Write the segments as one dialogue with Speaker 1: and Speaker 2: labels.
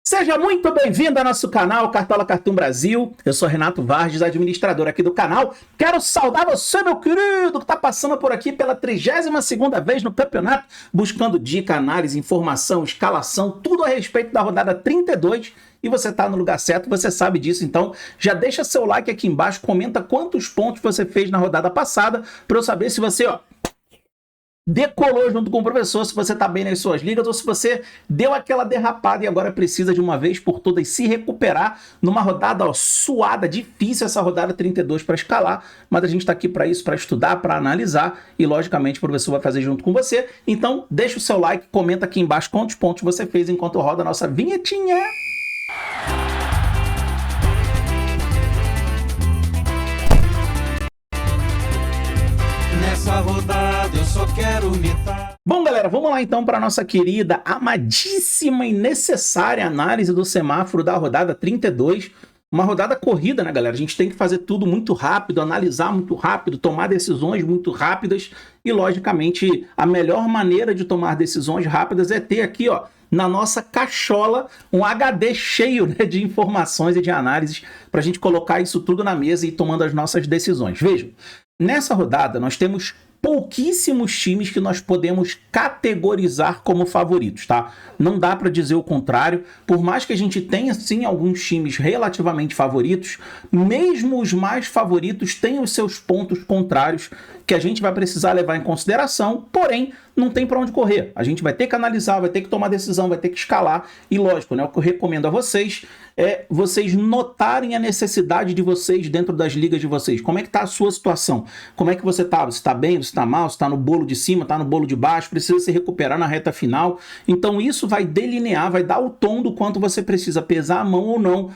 Speaker 1: Seja muito bem-vindo ao nosso canal Cartola Cartoon Brasil. Eu sou Renato Vargas, administrador aqui do canal. Quero saudar você, meu querido, que está passando por aqui pela 32ª vez no campeonato, buscando dica, análise, informação, escalação, tudo a respeito da rodada 32. E você está no lugar certo, você sabe disso, então já deixa seu like aqui embaixo, comenta quantos pontos você fez na rodada passada, para eu saber se você, decolou junto com o professor, se você tá bem nas suas ligas ou se você deu aquela derrapada e agora precisa de uma vez por todas se recuperar numa rodada suada, difícil essa rodada 32 para escalar, mas a gente tá aqui para isso, para estudar, para analisar e logicamente o professor vai fazer junto com você. Então deixa o seu like, comenta aqui embaixo quantos pontos você fez enquanto roda a nossa vinhetinha.
Speaker 2: Nessa rodada eu só quero mitar.
Speaker 1: Bom, galera, vamos lá então para a nossa querida, amadíssima e necessária análise do semáforo da rodada 32. Uma rodada corrida, né, galera? A gente tem que fazer tudo muito rápido, analisar muito rápido, tomar decisões muito rápidas e, logicamente, a melhor maneira de tomar decisões rápidas é ter aqui, na nossa cachola, um HD cheio, né, de informações e de análises para a gente colocar isso tudo na mesa e ir tomando as nossas decisões. Vejam, nessa rodada nós temos pouquíssimos times que nós podemos categorizar como favoritos, tá? Não dá para dizer o contrário. Por mais que a gente tenha, sim, alguns times relativamente favoritos, mesmo os mais favoritos têm os seus pontos contrários que a gente vai precisar levar em consideração, porém, não tem para onde correr. A gente vai ter que analisar, vai ter que tomar decisão, vai ter que escalar e, lógico, né, o que eu recomendo a vocês é vocês notarem a necessidade de vocês dentro das ligas de vocês. Como é que está a sua situação? Como é que você está? Você está bem? Você está mal? Você está no bolo de cima? Está no bolo de baixo? Precisa se recuperar na reta final? Então isso vai delinear, vai dar o tom do quanto você precisa pesar a mão ou não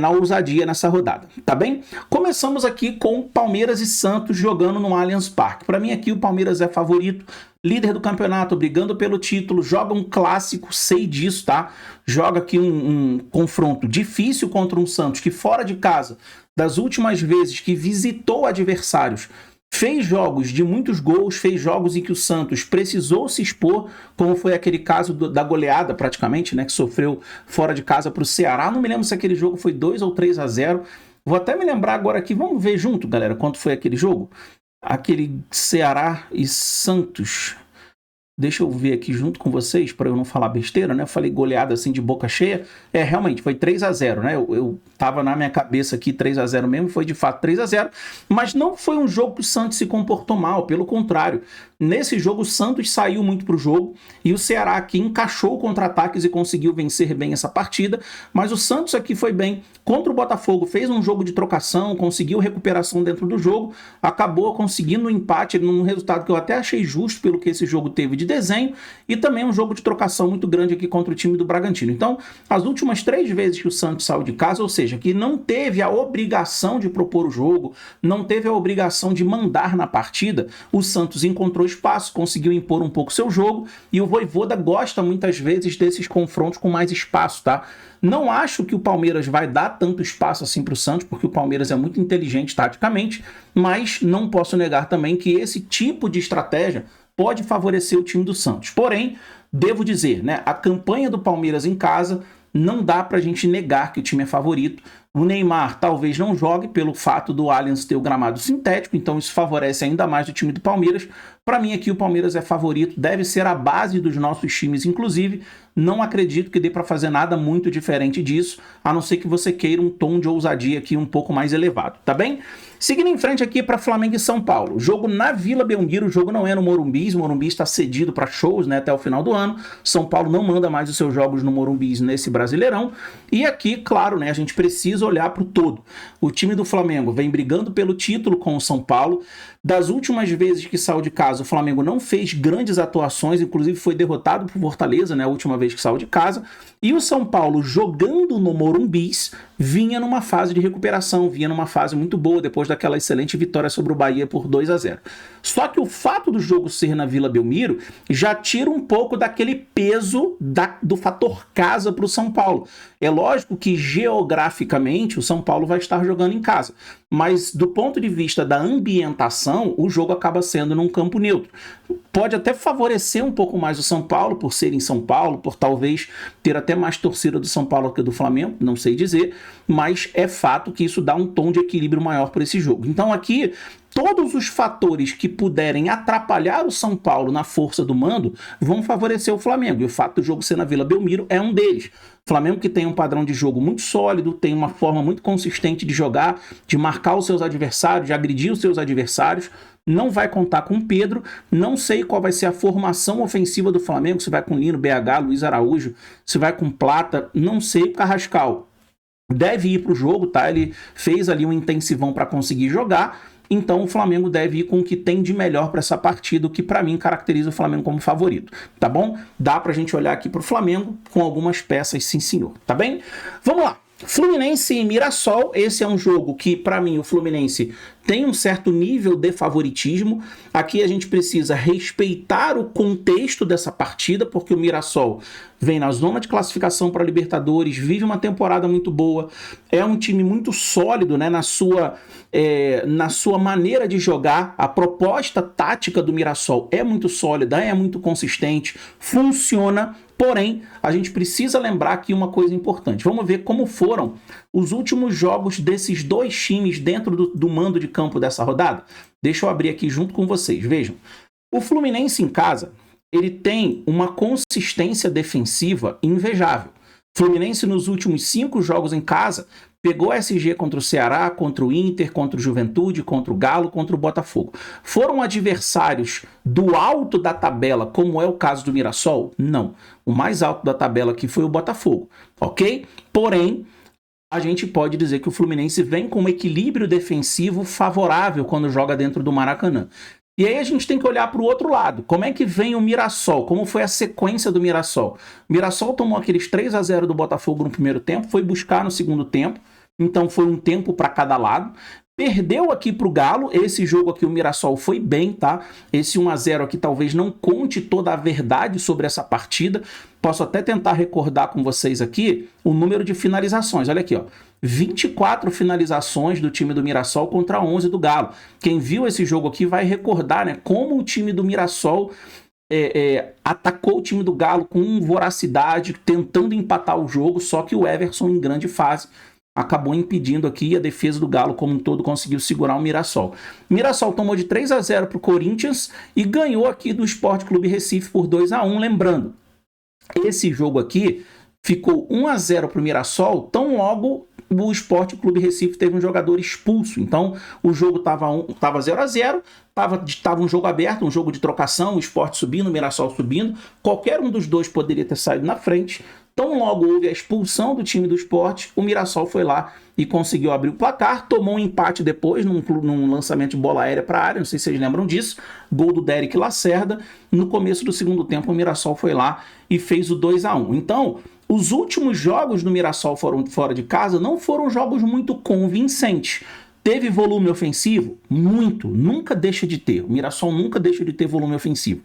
Speaker 1: na ousadia nessa rodada, tá bem? Começamos aqui com Palmeiras e Santos jogando no Allianz Parque. Para mim aqui o Palmeiras é favorito, líder do campeonato, brigando pelo título, joga um clássico, sei disso, tá? Joga aqui um confronto difícil contra um Santos que fora de casa, das últimas vezes que visitou adversários, fez jogos de muitos gols, fez jogos em que o Santos precisou se expor, como foi aquele caso da goleada praticamente, né, que sofreu fora de casa para o Ceará. Não me lembro se aquele jogo foi 2 ou 3-0. Vou até me lembrar agora aqui, vamos ver junto, galera, quanto foi aquele jogo? Aquele Ceará e Santos. Deixa eu ver aqui junto com vocês, para eu não falar besteira, né? Eu falei goleada assim de boca cheia. Realmente, foi 3-0, né? Eu tava na minha cabeça aqui 3-0 mesmo, foi de fato 3-0. Mas não foi um jogo que o Santos se comportou mal, pelo contrário. Nesse jogo, o Santos saiu muito pro jogo e o Ceará aqui encaixou contra-ataques e conseguiu vencer bem essa partida. Mas o Santos aqui foi bem contra o Botafogo, fez um jogo de trocação, conseguiu recuperação dentro do jogo, acabou conseguindo um empate num resultado que eu até achei justo pelo que esse jogo teve de desenho, e também um jogo de trocação muito grande aqui contra o time do Bragantino. Então, as últimas 3 vezes que o Santos saiu de casa, ou seja, que não teve a obrigação de propor o jogo, não teve a obrigação de mandar na partida, o Santos encontrou espaço, conseguiu impor um pouco seu jogo, e o Vojvoda gosta muitas vezes desses confrontos com mais espaço, tá? Não acho que o Palmeiras vai dar tanto espaço assim para o Santos, porque o Palmeiras é muito inteligente taticamente, mas não posso negar também que esse tipo de estratégia pode favorecer o time do Santos. Porém, devo dizer, né, a campanha do Palmeiras em casa não dá pra gente negar que o time é favorito. O Neymar talvez não jogue pelo fato do Allianz ter o gramado sintético, então isso favorece ainda mais o time do Palmeiras. Para mim aqui o Palmeiras é favorito, deve ser a base dos nossos times, inclusive. Não acredito que dê para fazer nada muito diferente disso, a não ser que você queira um tom de ousadia aqui um pouco mais elevado, tá bem? Seguindo em frente aqui para Flamengo e São Paulo. Jogo na Vila Belmiro, o jogo não é no Morumbi. O Morumbi está cedido para shows, né, até o final do ano. São Paulo não manda mais os seus jogos no Morumbi nesse Brasileirão. E aqui, claro, né, a gente precisa olhar para o todo. O time do Flamengo vem brigando pelo título com o São Paulo. Das últimas vezes que saiu de casa, o Flamengo não fez grandes atuações, inclusive foi derrotado por Fortaleza, né, a última vez que saiu de casa. E o São Paulo jogando no Morumbi vinha numa fase de recuperação, vinha numa fase muito boa, depois daquela excelente vitória sobre o Bahia por 2-0. Só que o fato do jogo ser na Vila Belmiro já tira um pouco daquele peso do fator casa para o São Paulo. É lógico que geograficamente o São Paulo vai estar jogando em casa, mas do ponto de vista da ambientação, o jogo acaba sendo num campo neutro. Pode até favorecer um pouco mais o São Paulo, por ser em São Paulo, por talvez ter até mais torcida do São Paulo que do Flamengo, não sei dizer, mas é fato que isso dá um tom de equilíbrio maior para esse jogo. Então aqui, todos os fatores que puderem atrapalhar o São Paulo na força do mando vão favorecer o Flamengo, e o fato do jogo ser na Vila Belmiro é um deles. Flamengo que tem um padrão de jogo muito sólido, tem uma forma muito consistente de jogar, de marcar os seus adversários, de agredir os seus adversários, não vai contar com o Pedro, não sei qual vai ser a formação ofensiva do Flamengo, se vai com Lino, BH, Luiz Araújo, se vai com Plata, não sei. O Carrascal deve ir para o jogo, tá? Ele fez ali um intensivão para conseguir jogar, então o Flamengo deve ir com o que tem de melhor para essa partida, o que para mim caracteriza o Flamengo como favorito, tá bom? Dá pra gente olhar aqui pro Flamengo com algumas peças, sim senhor, tá bem? Vamos lá. Fluminense e Mirassol, esse é um jogo que, para mim, o Fluminense tem um certo nível de favoritismo. Aqui a gente precisa respeitar o contexto dessa partida, porque o Mirassol vem na zona de classificação para a Libertadores, vive uma temporada muito boa, é um time muito sólido, né, na sua maneira de jogar. A proposta tática do Mirassol é muito sólida, é muito consistente, funciona. Porém, a gente precisa lembrar aqui uma coisa importante. Vamos ver como foram os últimos jogos desses dois times dentro do mando de campo dessa rodada. Deixa eu abrir aqui junto com vocês. Vejam, o Fluminense em casa, ele tem uma consistência defensiva invejável. Fluminense nos últimos 5 jogos em casa pegou SG contra o Ceará, contra o Inter, contra o Juventude, contra o Galo, contra o Botafogo. Foram adversários do alto da tabela, como é o caso do Mirassol? Não. O mais alto da tabela aqui foi o Botafogo, ok? Porém, a gente pode dizer que o Fluminense vem com um equilíbrio defensivo favorável quando joga dentro do Maracanã. E aí a gente tem que olhar para o outro lado. Como é que vem o Mirassol? Como foi a sequência do Mirassol? O Mirassol tomou aqueles 3-0 do Botafogo no primeiro tempo, foi buscar no segundo tempo, então foi um tempo para cada lado. Perdeu aqui para o Galo, esse jogo aqui o Mirassol foi bem, tá? Esse 1-0 aqui talvez não conte toda a verdade sobre essa partida. Posso até tentar recordar com vocês aqui o número de finalizações. Olha aqui, ó. 24 finalizações do time do Mirassol contra 11 do Galo. Quem viu esse jogo aqui vai recordar, né, como o time do Mirassol atacou o time do Galo com voracidade, tentando empatar o jogo, só que o Everson, em grande fase, acabou impedindo aqui, e a defesa do Galo como um todo conseguiu segurar o Mirassol. O Mirassol tomou de 3-0 para o Corinthians e ganhou aqui do Sport Clube Recife por 2-1, lembrando, esse jogo aqui ficou 1-0 para o Mirassol, tão logo o Sport Clube Recife teve um jogador expulso. Então o jogo estava 0-0, estava um jogo aberto, um jogo de trocação, o Sport subindo, o Mirassol subindo, qualquer um dos dois poderia ter saído na frente. Tão logo houve a expulsão do time do Sport, o Mirassol foi lá e conseguiu abrir o placar, tomou um empate depois num lançamento de bola aérea para a área, não sei se vocês lembram disso, gol do Derek Lacerda. No começo do segundo tempo o Mirassol foi lá e fez o 2-1. Então, os últimos jogos do Mirassol fora de casa não foram jogos muito convincentes. Teve volume ofensivo? Muito, nunca deixa de ter. O Mirassol nunca deixa de ter volume ofensivo.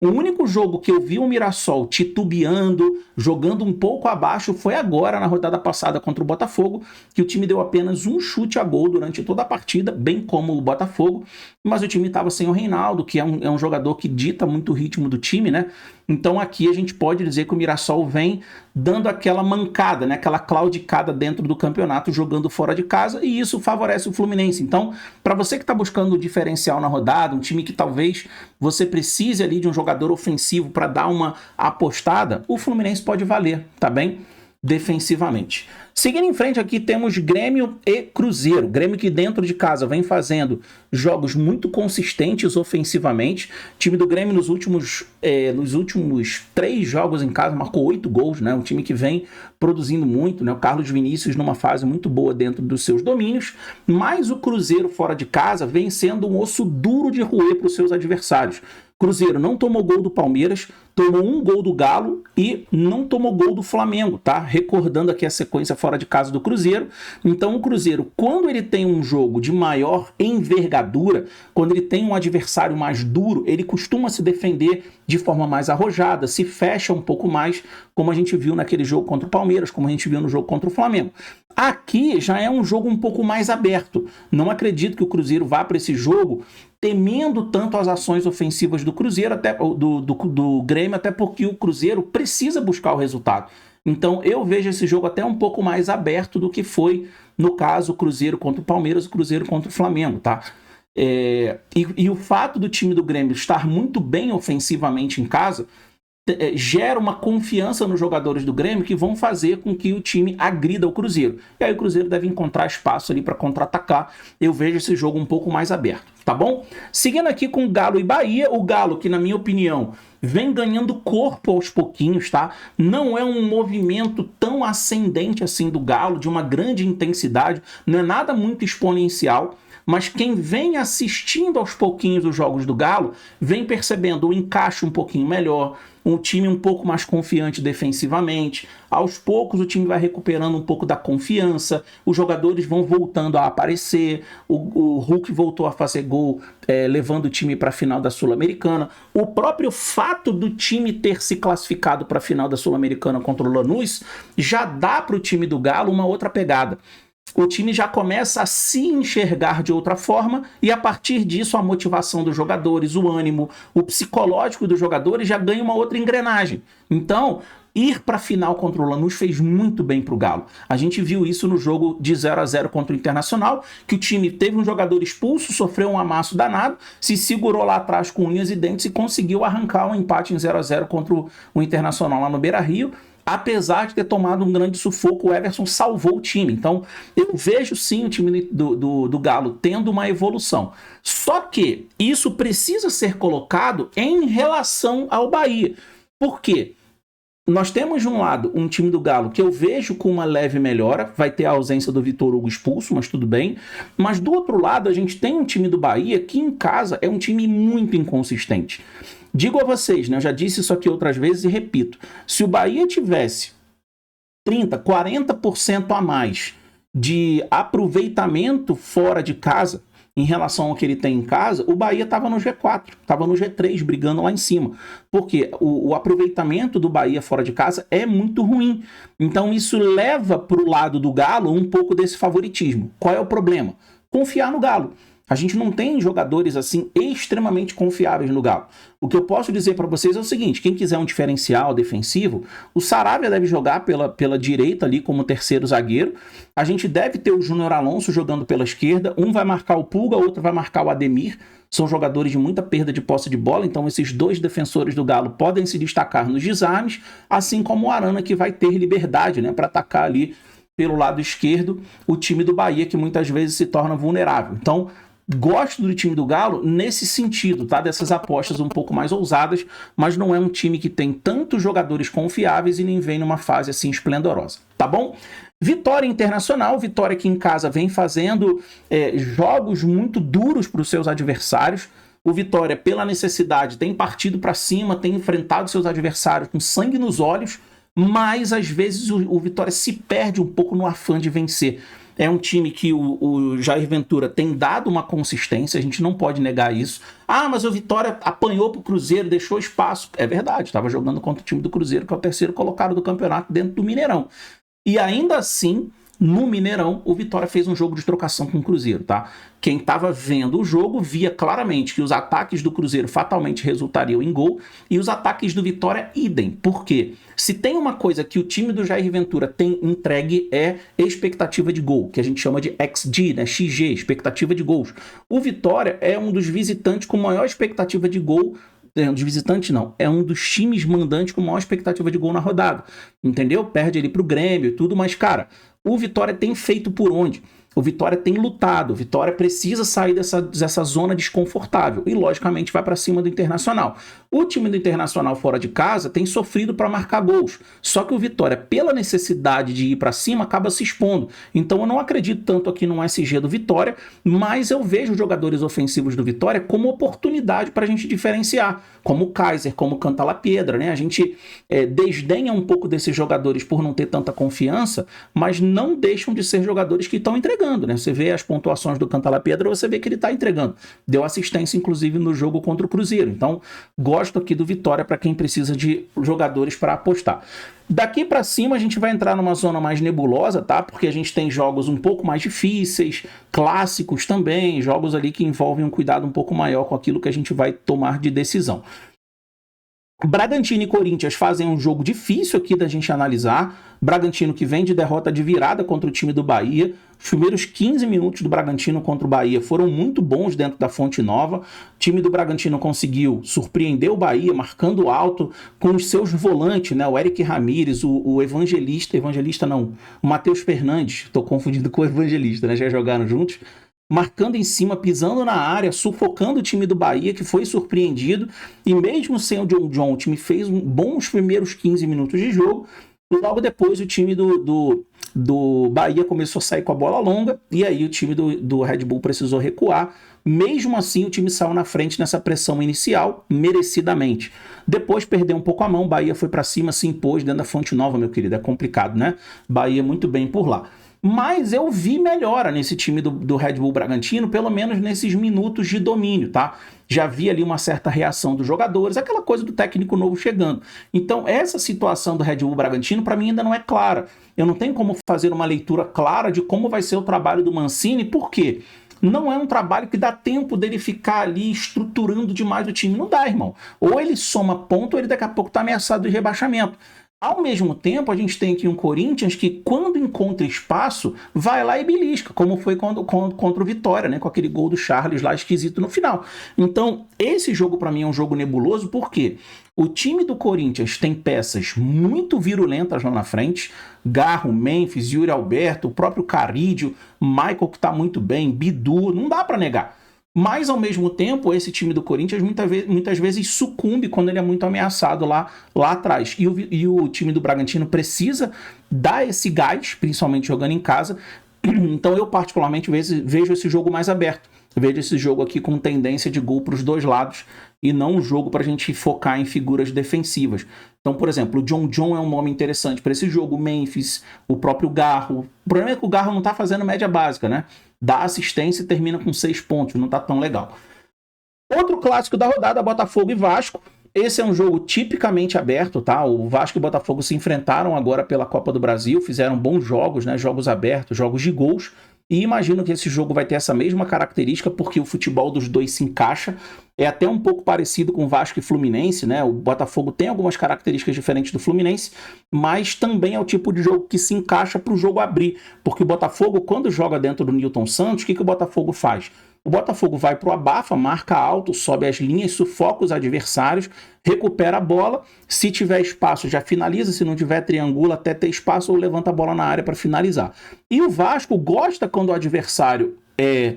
Speaker 1: O único jogo que eu vi o Mirassol titubeando, jogando um pouco abaixo, foi agora na rodada passada contra o Botafogo, que o time deu apenas um chute a gol durante toda a partida, bem como o Botafogo, mas o time estava sem o Reinaldo, que é um jogador que dita muito o ritmo do time, né? Então aqui a gente pode dizer que o Mirassol vem dando aquela mancada, né? Aquela claudicada dentro do campeonato, jogando fora de casa, e isso favorece o Fluminense. Então, para você que está buscando o diferencial na rodada, um time que talvez você precise ali de um jogador ofensivo para dar uma apostada, o Fluminense pode valer, tá bem? Defensivamente. Seguindo em frente aqui temos Grêmio e Cruzeiro. Grêmio que dentro de casa vem fazendo jogos muito consistentes ofensivamente. O time do Grêmio nos últimos 3 jogos em casa marcou 8 gols, né? Um time que vem produzindo muito, né? O Carlos Vinícius numa fase muito boa dentro dos seus domínios, mas o Cruzeiro fora de casa vem sendo um osso duro de roer para os seus adversários. Cruzeiro não tomou gol do Palmeiras, tomou um gol do Galo e não tomou gol do Flamengo, tá? Recordando aqui a sequência fora de casa do Cruzeiro. Então o Cruzeiro, quando ele tem um jogo de maior envergadura, quando ele tem um adversário mais duro, ele costuma se defender de forma mais arrojada, se fecha um pouco mais, como a gente viu naquele jogo contra o Palmeiras, como a gente viu no jogo contra o Flamengo. Aqui já é um jogo um pouco mais aberto. Não acredito que o Cruzeiro vá para esse jogo temendo tanto as ações ofensivas do Cruzeiro, até do Grêmio, até porque o Cruzeiro precisa buscar o resultado. Então eu vejo esse jogo até um pouco mais aberto do que foi, no caso, o Cruzeiro contra o Palmeiras, o Cruzeiro contra o Flamengo, tá? E o fato do time do Grêmio estar muito bem ofensivamente em casa gera uma confiança nos jogadores do Grêmio que vão fazer com que o time agrida o Cruzeiro. E aí o Cruzeiro deve encontrar espaço ali para contra-atacar. Eu vejo esse jogo um pouco mais aberto, tá bom? Seguindo aqui com Galo e Bahia, o Galo, que na minha opinião vem ganhando corpo aos pouquinhos, tá? Não é um movimento tão ascendente assim do Galo, de uma grande intensidade, não é nada muito exponencial, mas quem vem assistindo aos pouquinhos os jogos do Galo, vem percebendo o encaixe um pouquinho melhor, um time um pouco mais confiante defensivamente. Aos poucos o time vai recuperando um pouco da confiança, os jogadores vão voltando a aparecer, o Hulk voltou a fazer gol, levando o time para a final da Sul-Americana. O próprio fato do time ter se classificado para a final da Sul-Americana contra o Lanús já dá para o time do Galo uma outra pegada. O time já começa a se enxergar de outra forma e a partir disso a motivação dos jogadores, o ânimo, o psicológico dos jogadores já ganha uma outra engrenagem. Então, ir para a final contra o Lanús fez muito bem para o Galo. A gente viu isso no jogo de 0-0 contra o Internacional, que o time teve um jogador expulso, sofreu um amasso danado, se segurou lá atrás com unhas e dentes e conseguiu arrancar um empate em 0-0 contra o Internacional lá no Beira-Rio. Apesar de ter tomado um grande sufoco, o Everson salvou o time. Então, eu vejo sim o time do Galo tendo uma evolução. Só que isso precisa ser colocado em relação ao Bahia. Por quê? Nós temos de um lado um time do Galo que eu vejo com uma leve melhora, vai ter a ausência do Vitor Hugo expulso, mas tudo bem. Mas do outro lado a gente tem um time do Bahia que em casa é um time muito inconsistente. Digo a vocês, né, eu já disse isso aqui outras vezes e repito, se o Bahia tivesse 30%, 40% a mais de aproveitamento fora de casa, em relação ao que ele tem em casa, o Bahia estava no G4, estava no G3, brigando lá em cima. Porque o aproveitamento do Bahia fora de casa é muito ruim. Então isso leva para o lado do Galo um pouco desse favoritismo. Qual é o problema? Confiar no Galo. A gente não tem jogadores assim extremamente confiáveis no Galo. O que eu posso dizer para vocês é o seguinte, quem quiser um diferencial defensivo, o Saravia deve jogar pela direita ali como terceiro zagueiro. A gente deve ter o Júnior Alonso jogando pela esquerda. Um vai marcar o Pulga, outro vai marcar o Ademir. São jogadores de muita perda de posse de bola, então esses dois defensores do Galo podem se destacar nos desarmes, assim como o Arana, que vai ter liberdade, né, para atacar ali pelo lado esquerdo o time do Bahia, que muitas vezes se torna vulnerável. Então, gosto do time do Galo nesse sentido, tá? Dessas apostas um pouco mais ousadas, mas não é um time que tem tantos jogadores confiáveis e nem vem numa fase assim esplendorosa, tá bom? Vitória Internacional, Vitória que em casa vem fazendo jogos muito duros para os seus adversários. O Vitória, pela necessidade, tem partido para cima, tem enfrentado seus adversários com sangue nos olhos, mas às vezes o Vitória se perde um pouco no afã de vencer. É um time que o Jair Ventura tem dado uma consistência, a gente não pode negar isso. Ah, mas o Vitória apanhou pro Cruzeiro, deixou espaço. É verdade, estava jogando contra o time do Cruzeiro, que é o terceiro colocado do campeonato dentro do Mineirão. E ainda assim, no Mineirão, o Vitória fez um jogo de trocação com o Cruzeiro, tá? Quem estava vendo o jogo via claramente que os ataques do Cruzeiro fatalmente resultariam em gol e os ataques do Vitória idem. Por quê? Se tem uma coisa que o time do Jair Ventura tem entregue é expectativa de gol, que a gente chama de XG, né? XG, expectativa de gols. O Vitória é um dos visitantes com maior expectativa de gol. De visitante não, é um dos times mandantes com maior expectativa de gol na rodada, entendeu? Perde ali pro Grêmio e tudo, mas cara, o Vitória tem feito por onde? O Vitória tem lutado, o Vitória precisa sair dessa zona desconfortável e, logicamente, vai para cima do Internacional. O time do Internacional fora de casa tem sofrido para marcar gols, só que o Vitória, pela necessidade de ir para cima, acaba se expondo. Então eu não acredito tanto aqui no SG do Vitória, mas eu vejo os jogadores ofensivos do Vitória como oportunidade para a gente diferenciar, como o Kaiser, como o Cantalapiedra, né? A gente desdenha um pouco desses jogadores por não ter tanta confiança, mas não deixam de ser jogadores que estão entregando, né? Você vê as pontuações do Cantalapiedra, você vê que ele está entregando. Deu assistência, inclusive, no jogo contra o Cruzeiro. Então, gosto aqui do Vitória para quem precisa de jogadores para apostar. Daqui para cima a gente vai entrar numa zona mais nebulosa, tá? Porque a gente tem jogos um pouco mais difíceis, clássicos também, jogos ali que envolvem um cuidado um pouco maior com aquilo que a gente vai tomar de decisão. Bragantino e Corinthians fazem um jogo difícil aqui da gente analisar. Bragantino que vem de derrota de virada contra o time do Bahia. Os primeiros 15 minutos do Bragantino contra o Bahia foram muito bons dentro da Fonte Nova. O time do Bragantino conseguiu surpreender o Bahia, marcando alto com os seus volantes, né? O Eric Ramírez, o o Matheus Fernandes, estou confundindo com o Evangelista, né? Já jogaram juntos. Marcando em cima, pisando na área, sufocando o time do Bahia, que foi surpreendido, e mesmo sem o John, o time fez bons primeiros 15 minutos de jogo. Logo depois o time do Bahia começou a sair com a bola longa, e aí o time do Red Bull precisou recuar. Mesmo assim, o time saiu na frente nessa pressão inicial, merecidamente. Depois perdeu um pouco a mão, Bahia foi para cima, se impôs dentro da Fonte Nova, meu querido, é complicado, né? Bahia muito bem por lá. Mas eu vi melhora nesse time do Red Bull Bragantino, pelo menos nesses minutos de domínio, tá? Já vi ali uma certa reação dos jogadores, aquela coisa do técnico novo chegando. Então, essa situação do Red Bull Bragantino, para mim, ainda não é clara. Eu não tenho como fazer uma leitura clara de como vai ser o trabalho do Mancini, por quê? Não é um trabalho que dá tempo dele ficar ali estruturando demais o time. Não dá, irmão. Ou ele soma ponto, ou ele daqui a pouco está ameaçado de rebaixamento. Ao mesmo tempo, a gente tem aqui um Corinthians que, quando encontra espaço, vai lá e belisca, como foi contra o Vitória, né? Com aquele gol do Charles lá esquisito no final. Então, esse jogo para mim é um jogo nebuloso, porque o time do Corinthians tem peças muito virulentas lá na frente, Garro, Memphis, Yuri Alberto, o próprio Carídio, Michael que tá muito bem, Bidu, não dá para negar. Mas, ao mesmo tempo, esse time do Corinthians muitas vezes sucumbe quando ele é muito ameaçado lá atrás. E o time do Bragantino precisa dar esse gás, principalmente jogando em casa. Então, eu particularmente vejo esse jogo mais aberto. Vejo esse jogo aqui com tendência de gol para os dois lados e não um jogo para a gente focar em figuras defensivas. Então, por exemplo, o John é um nome interessante para esse jogo, o Memphis, o próprio Garro. O problema é que o Garro não está fazendo média básica, né? Dá assistência e termina com 6 pontos, não tá tão legal. Outro clássico da rodada, Botafogo e Vasco. Esse é um jogo tipicamente aberto, tá? O Vasco e o Botafogo se enfrentaram agora pela Copa do Brasil, fizeram bons jogos, né? Jogos abertos, jogos de gols. E imagino que esse jogo vai ter essa mesma característica, porque o futebol dos dois se encaixa. É até um pouco parecido com o Vasco e Fluminense, né? O Botafogo tem algumas características diferentes do Fluminense, mas também é o tipo de jogo que se encaixa para o jogo abrir. Porque o Botafogo, quando joga dentro do Newton Santos, o que o Botafogo faz? O Botafogo vai para o abafa, marca alto, sobe as linhas, sufoca os adversários, recupera a bola. Se tiver espaço, já finaliza. Se não tiver, triangula até ter espaço ou levanta a bola na área para finalizar. E o Vasco gosta quando o adversário é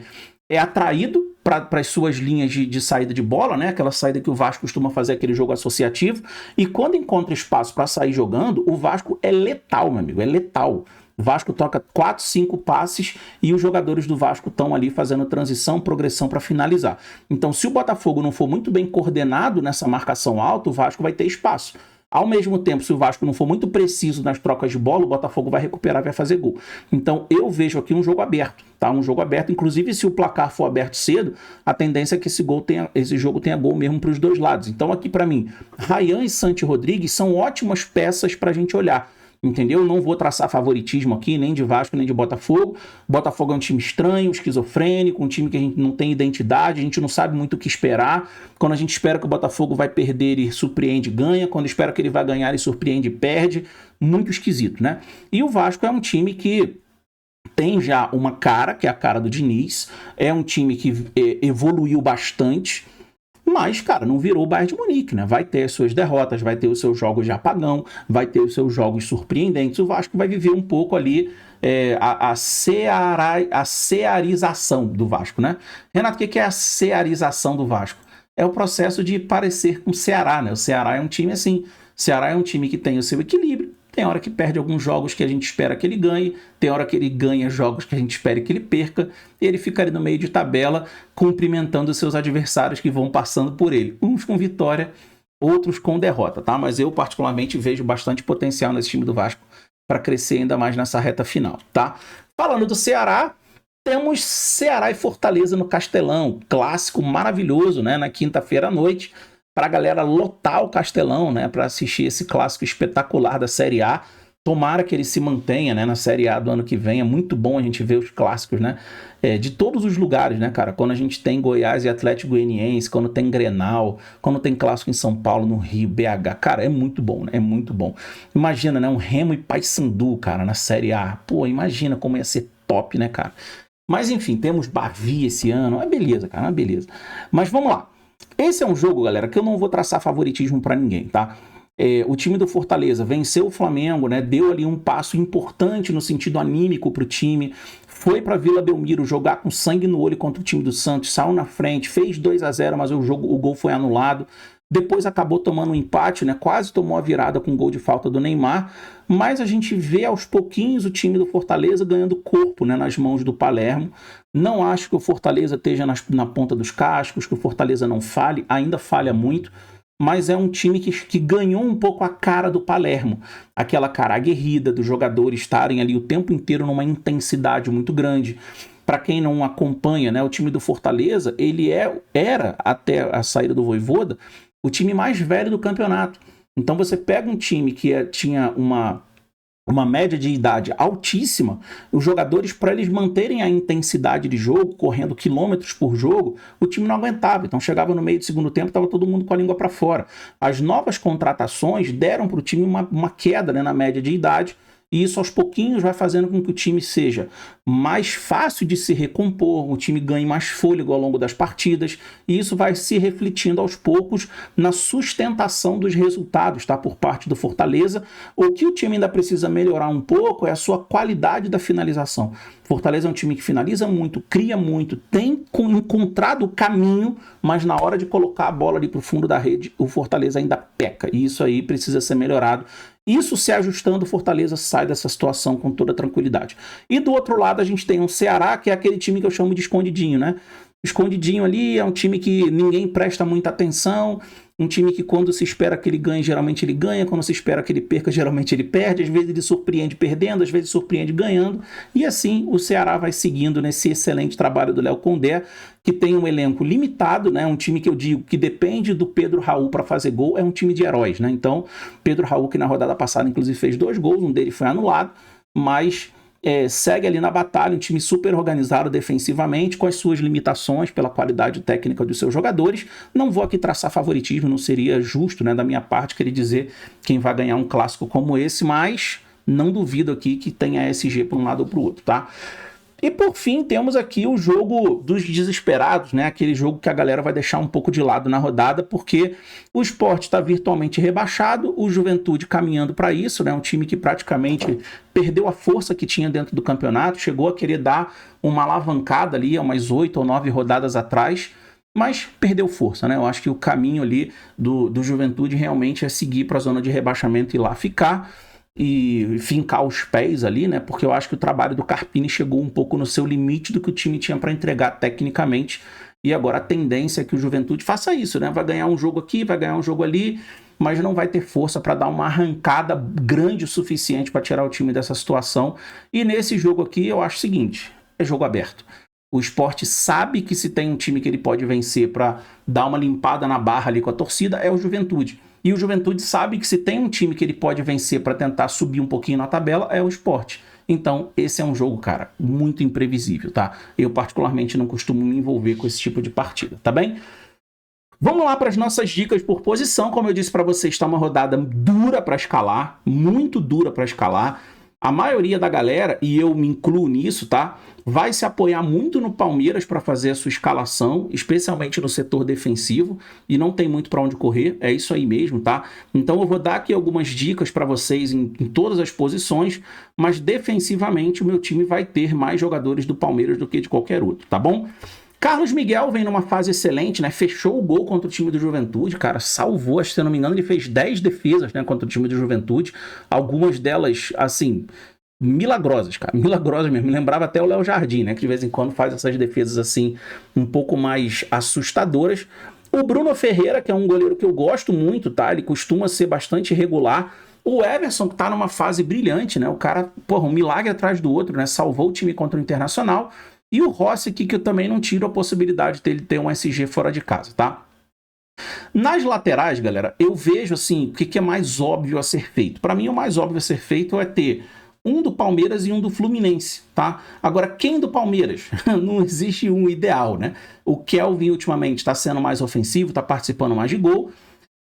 Speaker 1: atraído para as suas linhas de saída de bola, né? Aquela saída que o Vasco costuma fazer, aquele jogo associativo. E quando encontra espaço para sair jogando, o Vasco é letal, meu amigo, é letal. O Vasco toca 4, 5 passes e os jogadores do Vasco estão ali fazendo transição, progressão para finalizar. Então, se o Botafogo não for muito bem coordenado nessa marcação alta, o Vasco vai ter espaço. Ao mesmo tempo, se o Vasco não for muito preciso nas trocas de bola, o Botafogo vai recuperar e vai fazer gol. Então, eu vejo aqui um jogo aberto, tá? Um jogo aberto. Inclusive, se o placar for aberto cedo, a tendência é que esse jogo tenha gol mesmo para os dois lados. Então, aqui para mim, Ryan e Santi Rodrigues são ótimas peças para a gente olhar. Entendeu? Não vou traçar favoritismo aqui, nem de Vasco, nem de Botafogo. Botafogo é um time estranho, esquizofrênico, um time que a gente não tem identidade, a gente não sabe muito o que esperar. Quando a gente espera que o Botafogo vai perder, ele surpreende e ganha. Quando espera que ele vai ganhar, ele surpreende e perde. Muito esquisito, né? E o Vasco é um time que tem já uma cara, que é a cara do Diniz. É um time que evoluiu bastante. Mas, cara, não virou o Bayern de Munique, né? Vai ter as suas derrotas, vai ter os seus jogos de apagão, vai ter os seus jogos surpreendentes. O Vasco vai viver um pouco ali a cearização do Vasco, né? Renato, o que é a cearização do Vasco? É o processo de parecer com o Ceará, né? O Ceará é um time assim, o Ceará é um time que tem o seu equilíbrio, tem hora que perde alguns jogos que a gente espera que ele ganhe, tem hora que ele ganha jogos que a gente espera que ele perca, e ele fica ali no meio de tabela, cumprimentando os seus adversários que vão passando por ele, uns com vitória, outros com derrota, tá? Mas eu particularmente vejo bastante potencial nesse time do Vasco para crescer ainda mais nessa reta final, tá? Falando do Ceará, temos Ceará e Fortaleza no Castelão, clássico maravilhoso, né? Na quinta-feira à noite, para a galera lotar o Castelão, né? Para assistir esse clássico espetacular da Série A. Tomara que ele se mantenha, né, na Série A do ano que vem. É muito bom a gente ver os clássicos, né? De todos os lugares, né, cara? Quando a gente tem Goiás e Atlético Goianiense, quando tem Grenal, quando tem clássico em São Paulo, no Rio, BH. Cara, é muito bom, né? É muito bom. Imagina, né? Um Remo e Paysandu, cara, na Série A. Pô, imagina como ia ser top, né, cara? Mas enfim, temos Bavi esse ano. É beleza, cara, é beleza. Mas vamos lá. Esse é um jogo, galera, que eu não vou traçar favoritismo para ninguém, tá? O time do Fortaleza venceu o Flamengo, né? Deu ali um passo importante no sentido anímico pro time. Foi para Vila Belmiro jogar com sangue no olho contra o time do Santos, saiu na frente, fez 2-0, mas o gol foi anulado. Depois acabou tomando um empate, né? Quase tomou a virada com um gol de falta do Neymar. Mas a gente vê aos pouquinhos o time do Fortaleza ganhando corpo, né, nas mãos do Palermo. Não acho que o Fortaleza esteja na ponta dos cascos, que o Fortaleza não falhe, ainda falha muito. Mas é um time que ganhou um pouco a cara do Palermo. Aquela cara aguerrida dos jogadores estarem ali o tempo inteiro numa intensidade muito grande. Para quem não acompanha, né, o time do Fortaleza, ele era, até a saída do Vojvoda, o time mais velho do campeonato. Então você pega um time que tinha uma média de idade altíssima, os jogadores, para eles manterem a intensidade de jogo, correndo quilômetros por jogo, o time não aguentava. Então chegava no meio do segundo tempo, estava todo mundo com a língua para fora. As novas contratações deram para o time uma queda, né, na média de idade, e isso aos pouquinhos vai fazendo com que o time seja mais fácil de se recompor, o time ganhe mais fôlego ao longo das partidas, e isso vai se refletindo aos poucos na sustentação dos resultados, tá? Por parte do Fortaleza. O que o time ainda precisa melhorar um pouco é a sua qualidade da finalização. Fortaleza é um time que finaliza muito, cria muito, tem encontrado o caminho, mas na hora de colocar a bola ali para o fundo da rede, o Fortaleza ainda peca, e isso aí precisa ser melhorado. Isso se ajustando, o Fortaleza sai dessa situação com toda tranquilidade. E do outro lado a gente tem um Ceará, que é aquele time que eu chamo de escondidinho, né? Escondidinho ali é um time que ninguém presta muita atenção, um time que quando se espera que ele ganhe, geralmente ele ganha, quando se espera que ele perca, geralmente ele perde, às vezes ele surpreende perdendo, às vezes surpreende ganhando, e assim o Ceará vai seguindo nesse excelente trabalho do Léo Condé, que tem um elenco limitado, né? Um time que eu digo que depende do Pedro Raul para fazer gol, é um time de heróis, né? Então, Pedro Raul, que na rodada passada inclusive fez 2 gols, um deles foi anulado, mas segue ali na batalha, um time super organizado defensivamente, com as suas limitações pela qualidade técnica dos seus jogadores. Não vou aqui traçar favoritismo, não seria justo, né, da minha parte querer dizer quem vai ganhar um clássico como esse, mas não duvido aqui que tenha SG para um lado ou para o outro, tá? E por fim, temos aqui o jogo dos desesperados, né? Aquele jogo que a galera vai deixar um pouco de lado na rodada, porque o Sport está virtualmente rebaixado, o Juventude caminhando para isso, né? Um time que praticamente perdeu a força que tinha dentro do campeonato, chegou a querer dar uma alavancada ali, umas 8 ou 9 rodadas atrás, mas perdeu força, né? Eu acho que o caminho ali do Juventude realmente é seguir para a zona de rebaixamento e lá ficar, e fincar os pés ali, né? Porque eu acho que o trabalho do Carpini chegou um pouco no seu limite do que o time tinha para entregar tecnicamente, e agora a tendência é que o Juventude faça isso, né? Vai ganhar um jogo aqui, vai ganhar um jogo ali, mas não vai ter força para dar uma arrancada grande o suficiente para tirar o time dessa situação. E nesse jogo aqui eu acho o seguinte, é jogo aberto. O Sport sabe que se tem um time que ele pode vencer para dar uma limpada na barra ali com a torcida, é o Juventude. E o Juventude sabe que se tem um time que ele pode vencer para tentar subir um pouquinho na tabela, é o Sport. Então, esse é um jogo, cara, muito imprevisível, tá? Eu, particularmente, não costumo me envolver com esse tipo de partida, tá bem? Vamos lá para as nossas dicas por posição. Como eu disse para vocês, está uma rodada dura para escalar, muito dura para escalar. A maioria da galera, e eu me incluo nisso, tá? Vai se apoiar muito no Palmeiras para fazer a sua escalação, especialmente no setor defensivo, e não tem muito para onde correr, é isso aí mesmo, tá? Então eu vou dar aqui algumas dicas para vocês em todas as posições, mas defensivamente o meu time vai ter mais jogadores do Palmeiras do que de qualquer outro, tá bom? Carlos Miguel vem numa fase excelente, né? Fechou o gol contra o time do Juventude, cara, salvou, acho que se eu não me engano, ele fez 10 defesas, né, contra o time do Juventude, algumas delas, assim, milagrosas, cara, milagrosas mesmo. Me lembrava até o Léo Jardim, né, que de vez em quando faz essas defesas, assim, um pouco mais assustadoras. O Bruno Ferreira, que é um goleiro que eu gosto muito, tá? Ele costuma ser bastante regular. O Everson, que tá numa fase brilhante, né? O cara, porra, um milagre atrás do outro, né? Salvou o time contra o Internacional. E o Rossi aqui, que eu também não tiro a possibilidade dele ter um SG fora de casa, tá? Nas laterais, galera, eu vejo assim, o que é mais óbvio a ser feito. Para mim, o mais óbvio a ser feito é ter um do Palmeiras e um do Fluminense, tá? Agora, quem do Palmeiras? Não existe um ideal, né? O Kelvin, ultimamente, está sendo mais ofensivo, está participando mais de gol.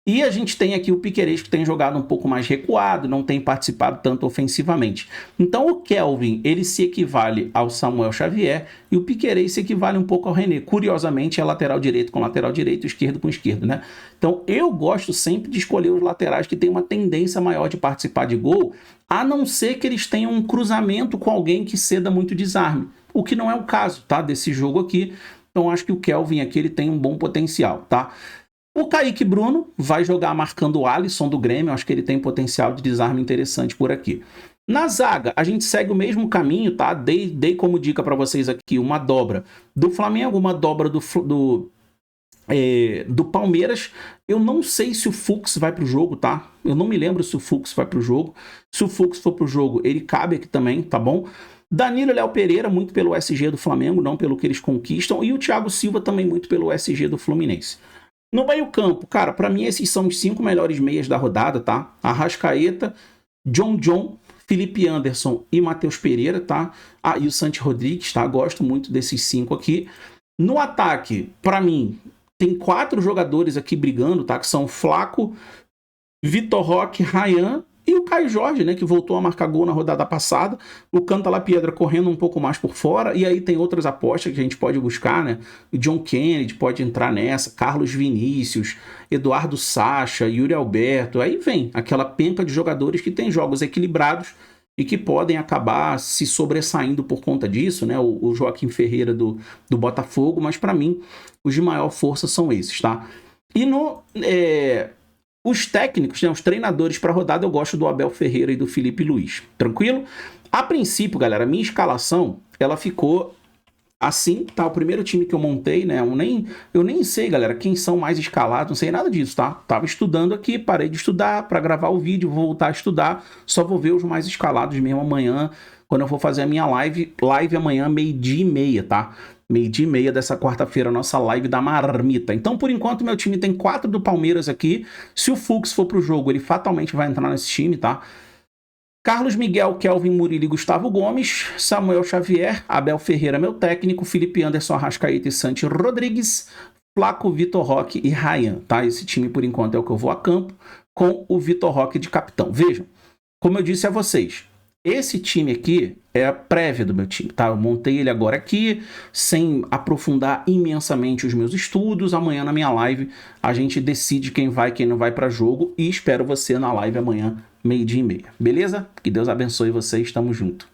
Speaker 1: E a gente tem aqui o Piquerez, que tem jogado um pouco mais recuado, não tem participado tanto ofensivamente. Então o Kelvin, ele se equivale ao Samuel Xavier e o Piquerez se equivale um pouco ao René. Curiosamente é lateral direito com lateral direito, esquerdo com esquerdo, né? Então eu gosto sempre de escolher os laterais que têm uma tendência maior de participar de gol, a não ser que eles tenham um cruzamento com alguém que ceda muito desarme, o que não é o caso, tá? Desse jogo aqui. Então acho que o Kelvin aqui ele tem um bom potencial, tá? O Kaique Bruno vai jogar marcando o Alisson do Grêmio, acho que ele tem potencial de desarme interessante por aqui. Na zaga, a gente segue o mesmo caminho, tá? Dei como dica para vocês aqui uma dobra do Flamengo, uma dobra do Palmeiras. Eu não sei se o Fux vai pro jogo, tá? Eu não me lembro se o Fux vai pro jogo. Se o Fux for pro jogo, ele cabe aqui também, tá bom? Danilo e Léo Pereira, muito pelo SG do Flamengo, não pelo que eles conquistam. E o Thiago Silva também muito pelo SG do Fluminense. No meio-campo, cara, para mim esses são os 5 melhores meias da rodada, tá? Arrascaeta, John, Felipe Anderson e Matheus Pereira, tá? Ah, e o Santi Rodrigues, tá? Gosto muito desses 5 aqui. No ataque, para mim, tem 4 jogadores aqui brigando, tá? Que são Flaco, Vitor Roque, Ryan e o Caio Jorge, né, que voltou a marcar gol na rodada passada. O Canta-La-Piedra correndo um pouco mais por fora. E aí tem outras apostas que a gente pode buscar, né? O John Kennedy pode entrar nessa, Carlos Vinícius, Eduardo Sacha, Yuri Alberto. Aí vem aquela penca de jogadores que tem jogos equilibrados e que podem acabar se sobressaindo por conta disso, né? O Joaquim Ferreira do Botafogo, mas para mim os de maior força são esses, tá? E os técnicos, né, os treinadores para a rodada, eu gosto do Abel Ferreira e do Felipe Luiz. Tranquilo? A princípio, galera, minha escalação, ela ficou assim, tá? O primeiro time que eu montei, né? Eu nem sei, galera, quem são mais escalados, não sei nada disso, tá? Tava estudando aqui, parei de estudar para gravar o vídeo, vou voltar a estudar, só vou ver os mais escalados mesmo amanhã, quando eu for fazer a minha live amanhã, 12h30, tá? 12h30 dessa quarta-feira, nossa live da marmita. Então, por enquanto, meu time tem 4 do Palmeiras aqui. Se o Fux for pro jogo, ele fatalmente vai entrar nesse time, tá? Carlos Miguel, Kelvin, Murilo e Gustavo Gomes, Samuel Xavier, Abel Ferreira, meu técnico, Felipe Anderson, Arrascaeta e Santi Rodrigues, Flaco, Vitor Roque e Ryan, tá? Esse time, por enquanto, é o que eu vou a campo, com o Vitor Roque de capitão. Vejam, como eu disse a vocês, esse time aqui é a prévia do meu time, tá? Eu montei ele agora aqui, sem aprofundar imensamente os meus estudos. Amanhã na minha live a gente decide quem vai e quem não vai para jogo e espero você na live amanhã, 12h30. Beleza? Que Deus abençoe vocês, tamo junto.